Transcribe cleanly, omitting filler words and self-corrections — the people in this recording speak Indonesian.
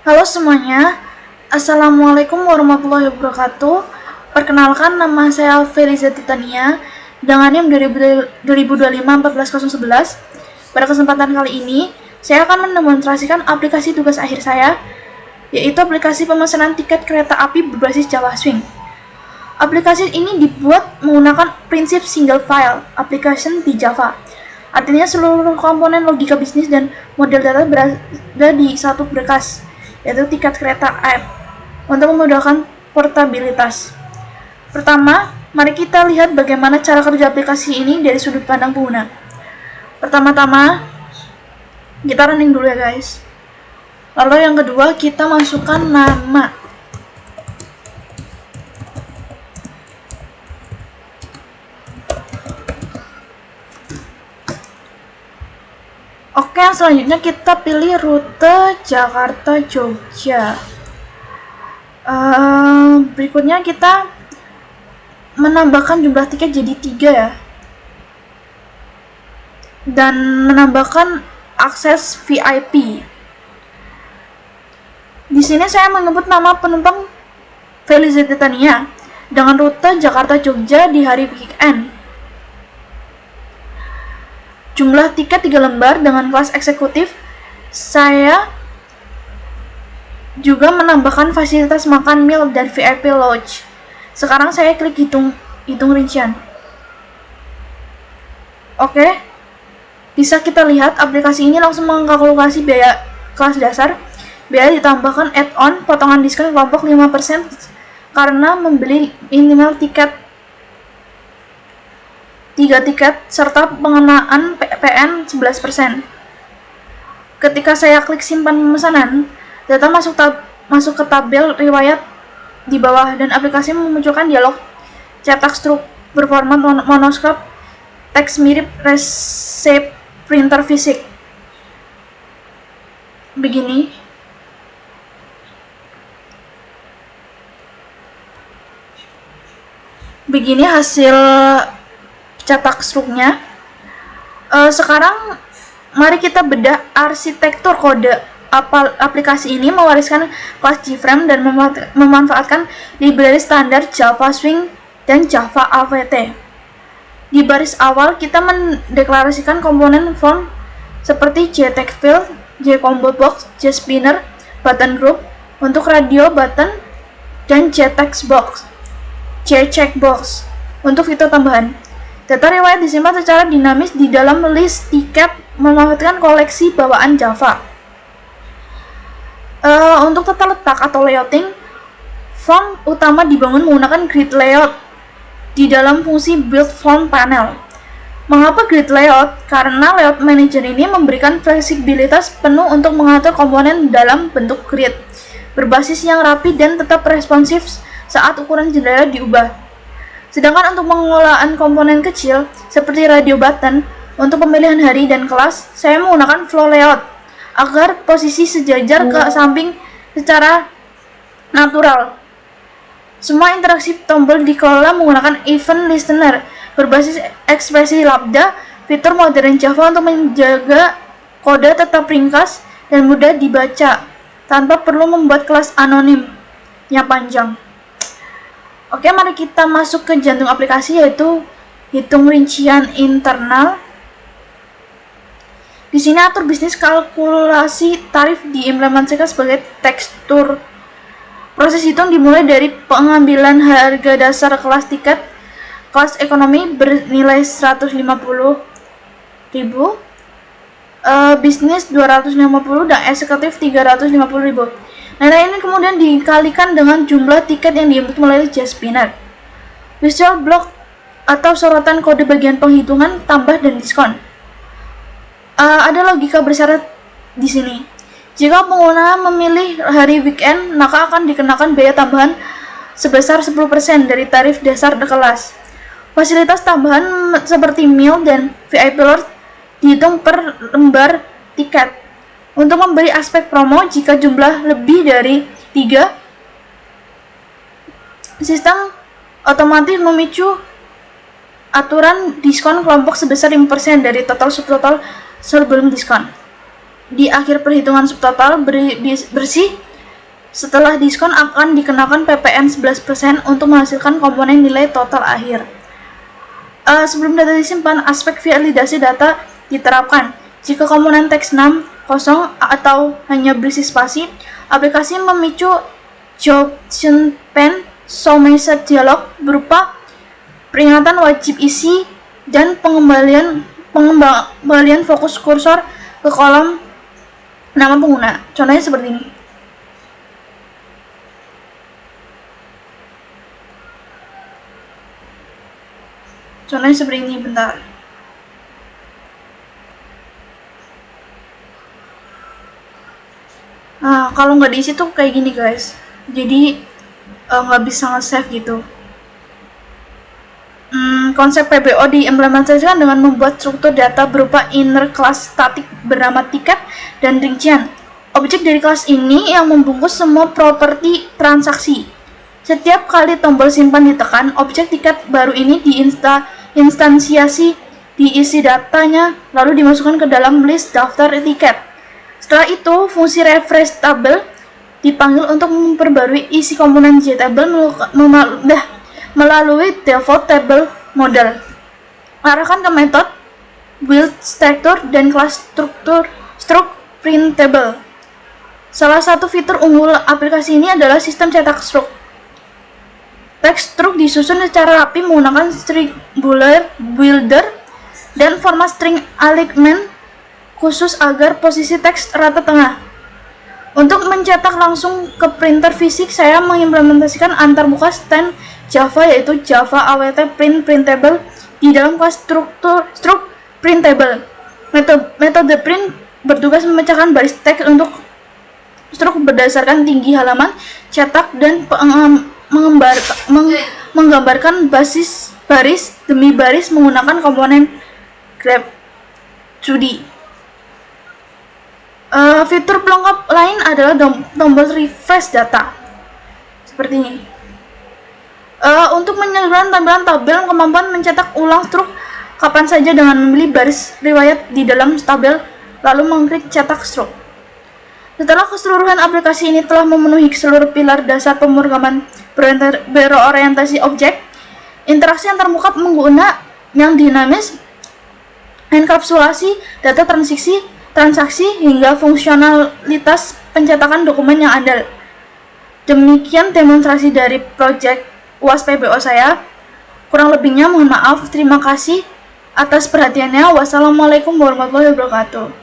Halo semuanya, Assalamualaikum warahmatullahi wabarakatuh. Perkenalkan, nama saya Feliza Titania dengan NIM 2025-14011. Pada kesempatan kali ini, saya akan mendemonstrasikan aplikasi tugas akhir saya, yaitu aplikasi pemesanan tiket kereta api berbasis Java Swing. Aplikasi ini dibuat menggunakan prinsip single file application di Java. Artinya seluruh komponen logika bisnis dan model data berada di satu berkas, yaitu tiket kereta api, untuk memudahkan portabilitas. Pertama, mari kita lihat bagaimana cara kerja aplikasi ini dari sudut pandang pengguna. Pertama-tama, kita running dulu ya guys. Lalu yang kedua, kita masukkan nama. Oke, selanjutnya kita pilih rute Jakarta-Jogja. Berikutnya kita menambahkan jumlah tiket jadi 3 ya, dan menambahkan akses VIP. Di sini saya menyebut nama penumpang Feliza Titania dengan rute Jakarta-Jogja di hari weekend. Jumlah tiket 3 lembar dengan kelas eksekutif. Saya juga menambahkan fasilitas makan meal dan VIP lodge. Sekarang saya klik hitung rincian. Oke, bisa kita lihat aplikasi ini langsung mengkalkulasi biaya kelas dasar. Biaya ditambahkan add-on potongan diskon kelompok 5% karena membeli minimal 3 tiket serta pengenaan PPN 11%. Ketika saya klik simpan pemesanan, data masuk ke tabel riwayat di bawah dan aplikasi memunculkan dialog cetak struk berformat monoscope, teks mirip resep printer fisik. Begini. Begini hasil cetak struknya. Sekarang mari kita bedah arsitektur kode. Aplikasi ini mewariskan kelas JFrame dan memanfaatkan library standar Java Swing dan Java AVT. Di baris awal kita mendeklarasikan komponen form seperti JTextField, JCombo Box, JSpinner, Button Group untuk radio button, dan JTextBox, JCheckbox untuk fitur tambahan. Data riwayat disimpan secara dinamis di dalam list tiket memanfaatkan koleksi bawaan Java. Untuk tata letak atau layouting, form utama dibangun menggunakan grid layout di dalam fungsi build form panel. Mengapa grid layout? Karena layout manager ini memberikan fleksibilitas penuh untuk mengatur komponen dalam bentuk grid, berbasis yang rapi dan tetap responsif saat ukuran jendela diubah. Sedangkan untuk pengelolaan komponen kecil seperti radio button untuk pemilihan hari dan kelas, saya menggunakan flow layout agar posisi sejajar ke samping secara natural. Semua interaksi tombol dikelola menggunakan event listener berbasis ekspresi lambda, fitur modern Java untuk menjaga kode tetap ringkas dan mudah dibaca tanpa perlu membuat kelas anonim yang panjang. Oke, mari kita masuk ke jantung aplikasi, yaitu hitung rincian internal. Di sini atur bisnis kalkulasi tarif diimplementasikan sebagai tekstur. Proses hitung dimulai dari pengambilan harga dasar kelas tiket. Kelas ekonomi bernilai 150.000, bisnis 250, dan eksekutif 350.000. Data ini kemudian dikalikan dengan jumlah tiket yang diinput melalui JSpinner. Visual block atau sorotan kode bagian penghitungan tambah dan diskon. Ada logika bersyarat di sini. Jika pengguna memilih hari weekend, maka akan dikenakan biaya tambahan sebesar 10% dari tarif dasar kelas. Fasilitas tambahan seperti meal dan VIP lodge dihitung per lembar tiket. Untuk memberi aspek promo, jika jumlah lebih dari 3, sistem otomatis memicu aturan diskon kelompok sebesar 5% dari total subtotal sebelum diskon. Di akhir perhitungan subtotal bersih, Setelah diskon akan dikenakan PPN 11% untuk menghasilkan komponen nilai total akhir. Sebelum data disimpan, aspek validasi data diterapkan. Jika komponen teks 6 kosong atau hanya berisi spasi, aplikasi memicu Junction Pen show message dialog berupa peringatan wajib isi dan pengembalian fokus kursor ke kolom nama pengguna. Contohnya seperti ini. Contohnya seperti ini, bentar. Nah, kalau nggak diisi tuh kayak gini guys. Jadi nggak bisa nge-save gitu. Konsep PBO diimplementasikan dengan membuat struktur data berupa inner class static bernama tiket dan rincian. Objek dari kelas ini yang membungkus semua properti transaksi. Setiap kali tombol simpan ditekan, objek tiket baru ini instansiasi, diisi datanya, lalu dimasukkan ke dalam list daftar tiket. Setelah itu, fungsi refresh table dipanggil untuk memperbarui isi komponen JTable melalui default table model. Arahkan ke metode build structure dan kelas struct printable. Salah satu fitur unggul aplikasi ini adalah sistem cetak struct. Teks struct disusun secara rapi menggunakan string builder dan format string alignment khusus agar posisi teks rata tengah. Untuk mencetak langsung ke printer fisik, saya mengimplementasikan antarmuka stand Java yaitu Java awt print printable di dalam kelas struct printable. Metode print bertugas memecahkan baris teks untuk struct berdasarkan tinggi halaman cetak dan menggambarkan baris demi baris menggunakan komponen grep 2D. Fitur pelengkap lain adalah tombol refresh data seperti ini. Untuk menyeluruhkan tampilan tabel, kemampuan mencetak ulang struk kapan saja dengan memilih baris riwayat di dalam tabel lalu mengklik cetak struk. Setelah keseluruhan aplikasi ini telah memenuhi seluruh pilar dasar pemrograman berorientasi objek, interaksi antarmuka pengguna yang dinamis, enkapsulasi data transaksi hingga fungsionalitas pencetakan dokumen yang andal. Demikian demonstrasi dari project UAS PBO saya. Kurang lebihnya mohon maaf. Terima kasih atas perhatiannya. Wassalamualaikum warahmatullahi wabarakatuh.